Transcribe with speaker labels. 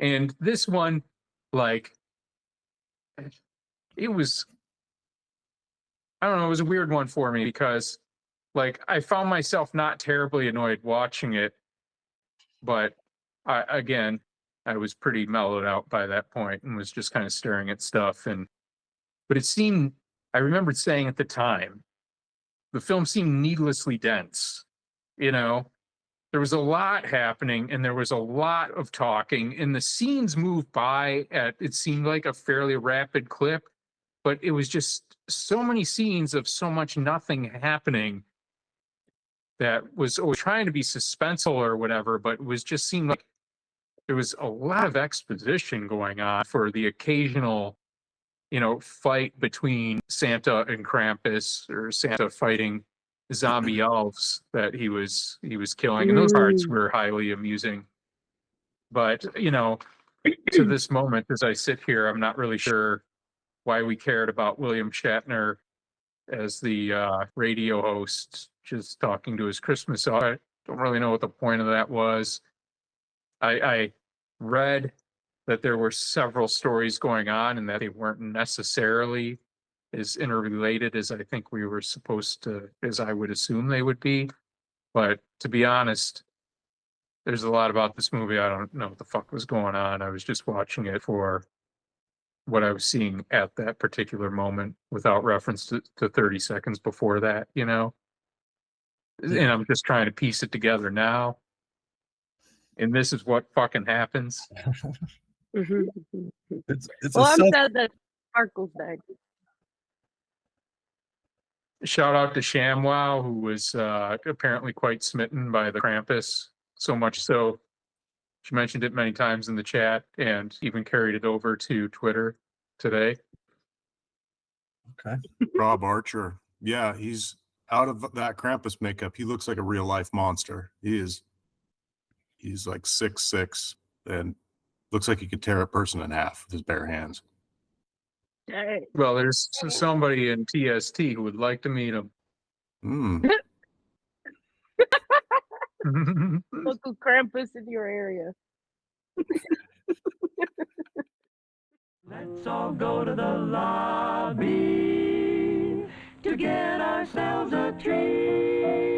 Speaker 1: And this one, like, it was, I don't know, it was a weird one for me because, like, I found myself not terribly annoyed watching it, but again, I was pretty mellowed out by that point and was just kind of staring at stuff. But it seemed, I remembered saying at the time, the film seemed needlessly dense. You know, there was a lot happening and there was a lot of talking, and the scenes moved by at, it seemed like, a fairly rapid clip, but it was just so many scenes of so much nothing happening that was always trying to be suspenseful or whatever, but it was just seemed like there was a lot of exposition going on for the occasional, fight between Santa and Krampus, or Santa fighting zombie elves that he was killing, and those parts
Speaker 2: Mm.
Speaker 1: were highly amusing. But to this moment, as I sit here, I'm not really sure why we cared about William Shatner as the radio host, just talking to his Christmas. I don't really know what the point of that was. I read that there were several stories going on and that they weren't necessarily as interrelated as I think we were supposed to, as I would assume they would be. But to be honest, there's a lot about this movie I don't know what the fuck was going on. I was just watching it for what I was seeing at that particular moment without reference to 30 seconds before that, And I'm just trying to piece it together now. And this is what fucking happens.
Speaker 3: It's
Speaker 2: Well,
Speaker 3: a
Speaker 2: I'm
Speaker 3: self.
Speaker 2: sad that Sparkle's back.
Speaker 1: Shout out to ShamWow, who was apparently quite smitten by the Krampus, so much so she mentioned it many times in the chat and even carried it over to Twitter today.
Speaker 3: Okay.
Speaker 4: Rob Archer. Yeah, he's out of that Krampus makeup. He looks like a real life monster. He's like 6'6" and looks like he could tear a person in half with his bare hands.
Speaker 2: Dang.
Speaker 1: Well, there's somebody in TST who would like to meet him.
Speaker 2: Local Krampus in your area.
Speaker 5: Let's all go to the lobby to get ourselves a treat.